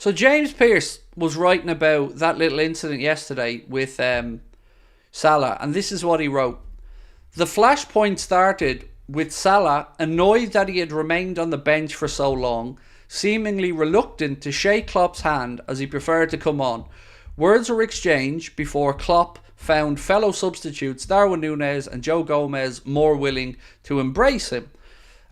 So James Pearce was writing about that little incident yesterday with Salah, and this is what he wrote. The flashpoint started with Salah annoyed that he had remained on the bench for so long, seemingly reluctant to shake Klopp's hand as he preferred to come on. Words were exchanged before Klopp found fellow substitutes Darwin Núñez and Joe Gomez more willing to embrace him.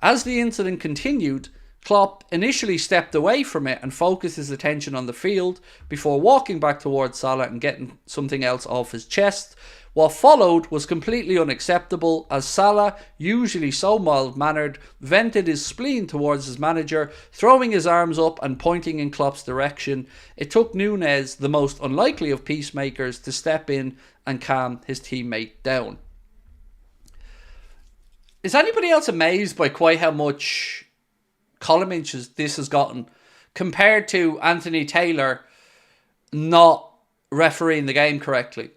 As the incident continued, Klopp initially stepped away from it and focused his attention on the field before walking back towards Salah and getting something else off his chest. What followed was completely unacceptable as Salah, usually so mild-mannered, vented his spleen towards his manager, throwing his arms up and pointing in Klopp's direction. It took Núñez, the most unlikely of peacemakers, to step in and calm his teammate down. Is anybody else amazed by quite how much column inches this has gotten compared to Anthony Taylor not refereeing the game correctly?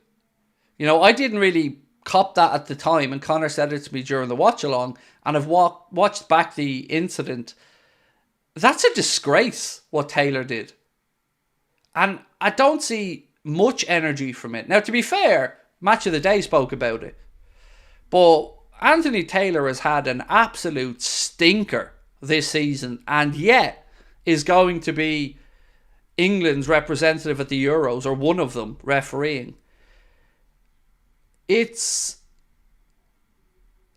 You know, I didn't really cop that at the time, and Connor said it to me during the watch along, and I've watched back the incident. That's a disgrace what Taylor did, and I don't see much energy from it. Now, to be fair, Match of the Day spoke about it, but Anthony Taylor has had an absolute stinker this season, and yet is going to be England's representative at the Euros, or one of them, refereeing. It's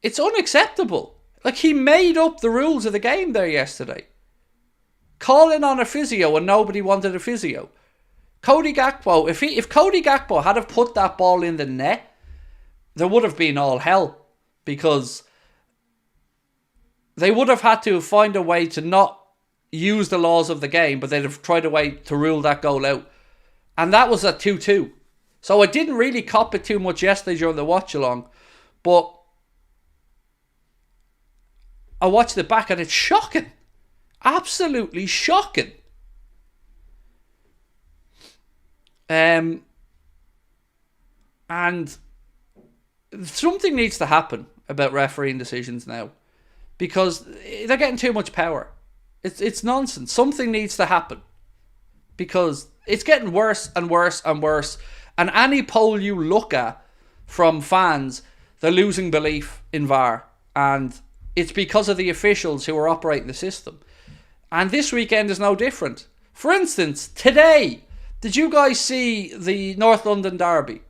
unacceptable. Like, he made up the rules of the game there yesterday. Calling on a physio and nobody wanted a physio. Cody Gakpo, if Cody Gakpo had have put that ball in the net, there would have been all hell, because they would have had to find a way to not use the laws of the game, but they'd have tried a way to rule that goal out. And that was a 2-2. So I didn't really cop it too much yesterday during the watch along, but I watched it back and it's shocking. Absolutely shocking. And something needs to happen about refereeing decisions now, because they're getting too much power. It's nonsense. Something needs to happen, because it's getting worse and worse and worse. And any poll you look at from fans, they're losing belief in VAR. And it's because of the officials who are operating the system. And this weekend is no different. For instance, today, did you guys see the North London derby?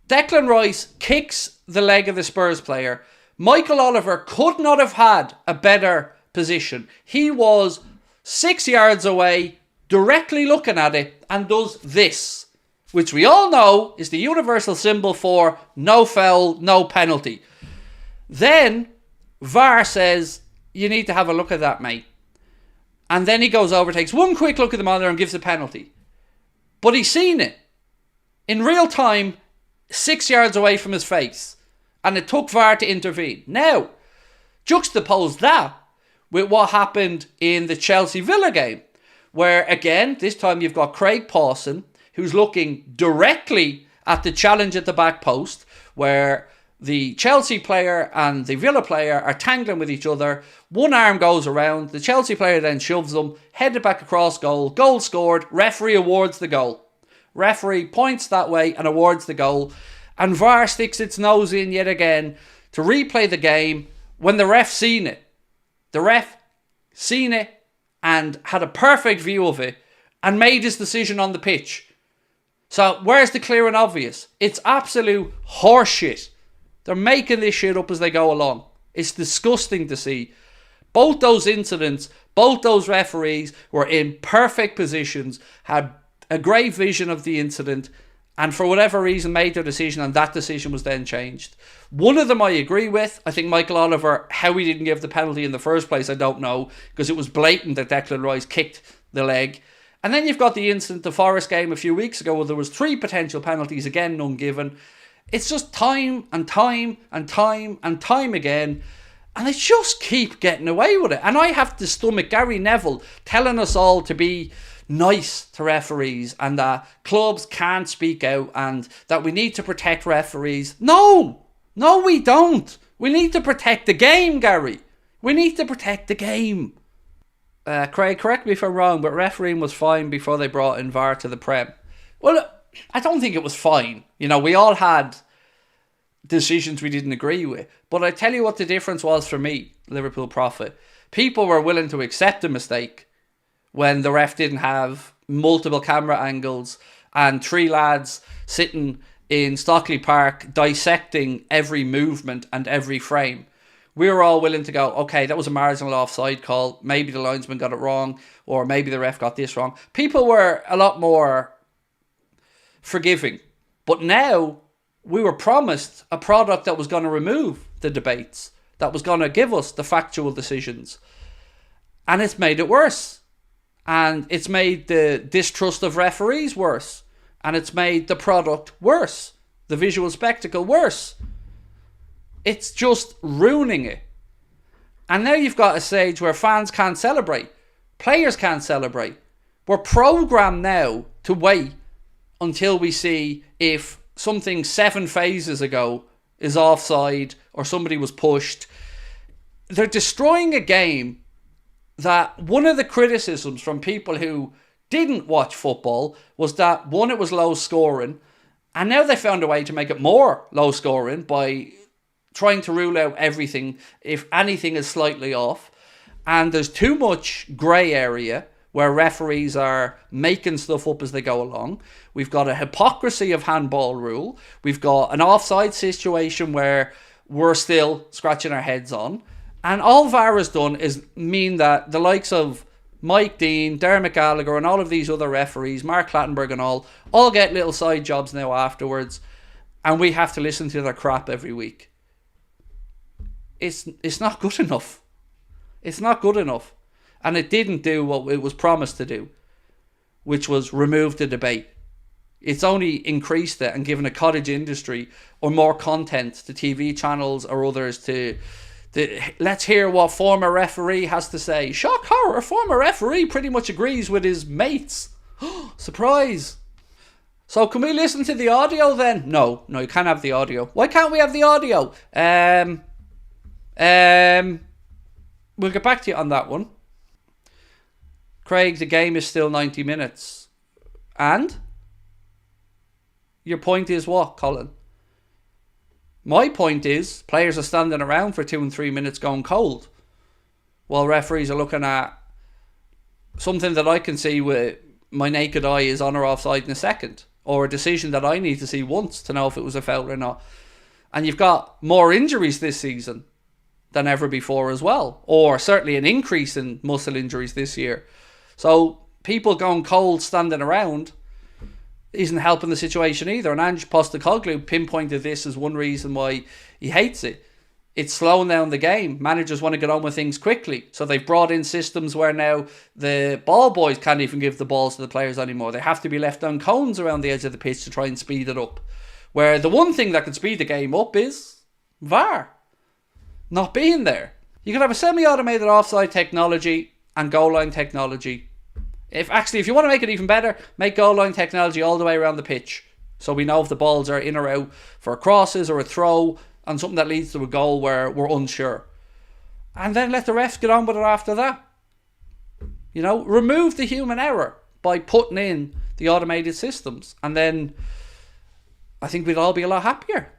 Declan Rice kicks the leg of the Spurs player. Michael Oliver could not have had a better position. He was 6 yards away, directly looking at it, and does this, which we all know is the universal symbol for no foul, no penalty. Then VAR says, you need to have a look at that, mate. And then he goes over, takes one quick look at the monitor and gives a penalty. But he's seen it in real time, 6 yards away from his face. And it took VAR to intervene. Now, juxtapose that with what happened in the Chelsea-Villa game, where, again, this time you've got Craig Pawson, who's looking directly at the challenge at the back post, where the Chelsea player and the Villa player are tangling with each other. One arm goes around. The Chelsea player then shoves them, headed back across goal. Goal scored. Referee awards the goal. Referee points that way and awards the goal. And VAR sticks its nose in yet again to replay the game when the ref seen it. The ref seen it and had a perfect view of it and made his decision on the pitch. So where's the clear and obvious? It's absolute horseshit. They're making this shit up as they go along. It's disgusting to see. Both those incidents, both those referees were in perfect positions, had a great vision of the incident, and for whatever reason made their decision, and that decision was then changed. One of them I agree with. I think Michael Oliver, how he didn't give the penalty in the first place, I don't know, because it was blatant that Declan Rice kicked the leg. And then you've got the incident, the Forest game a few weeks ago, where there was 3 potential penalties, again none given. It's just time and time and time and time again, and they just keep getting away with it. And I have to stomach Gary Neville telling us all to be nice to referees and that clubs can't speak out and that we need to protect referees. No, we don't. We need to protect the game, Gary. We need to protect the game. Craig, correct me if I'm wrong, but refereeing was fine before they brought in VAR to the Prem. Well, I don't think it was fine. We all had decisions we didn't agree with. But I tell you what the difference was for me, Liverpool prophet. People were willing to accept a mistake when the ref didn't have multiple camera angles and 3 lads sitting in Stockley Park dissecting every movement and every frame. We were all willing to go, okay, that was a marginal offside call. Maybe the linesman got it wrong, or maybe the ref got this wrong. People were a lot more forgiving. But now we were promised a product that was going to remove the debates, that was going to give us the factual decisions. And it's made it worse. And it's made the distrust of referees worse. And it's made the product worse. The visual spectacle worse. It's just ruining it. And now you've got a stage where fans can't celebrate. Players can't celebrate. We're programmed now to wait until we see if something 7 phases ago is offside or somebody was pushed. They're destroying a game that one of the criticisms from people who didn't watch football was that, one, it was low scoring, and now they found a way to make it more low scoring by trying to rule out everything if anything is slightly off. And there's too much grey area where referees are making stuff up as they go along. We've got a hypocrisy of handball rule. We've got an offside situation where we're still scratching our heads on. And all VAR has done is mean that the likes of Mike Dean, Dermot Gallagher and all of these other referees, Mark Clattenburg and all get little side jobs now afterwards. And we have to listen to their crap every week. It's not good enough. It's not good enough. And it didn't do what it was promised to do, which was remove the debate. It's only increased it and given a cottage industry or more content to TV channels or others to let's hear what former referee has to say. Shock horror, a former referee pretty much agrees with his mates. Surprise. So can we listen to the audio then? No, you can't have the audio. Why can't we have the audio? We'll get back to you on that one. Craig, the game is still 90 minutes. And? Your point is what, Colin? My point is, players are standing around for 2 and 3 minutes going cold, while referees are looking at something that I can see with my naked eye is on or offside in a second, or a decision that I need to see once to know if it was a foul or not. And you've got more injuries this season than ever before as well, or certainly an increase in muscle injuries this year. So people going cold standing around isn't helping the situation either. And Ange Postecoglou pinpointed this as one reason why he hates it. It's slowing down the game. Managers want to get on with things quickly. So they've brought in systems where now the ball boys can't even give the balls to the players anymore. They have to be left on cones around the edge of the pitch to try and speed it up. Where the one thing that can speed the game up is VAR not being there. You can have a semi-automated offside technology and goal line technology. If you want to make it even better, make goal line technology all the way around the pitch, so we know if the balls are in or out for crosses or a throw and something that leads to a goal where we're unsure. And then let the refs get on with it after that. Remove the human error by putting in the automated systems, and then I think we'd all be a lot happier.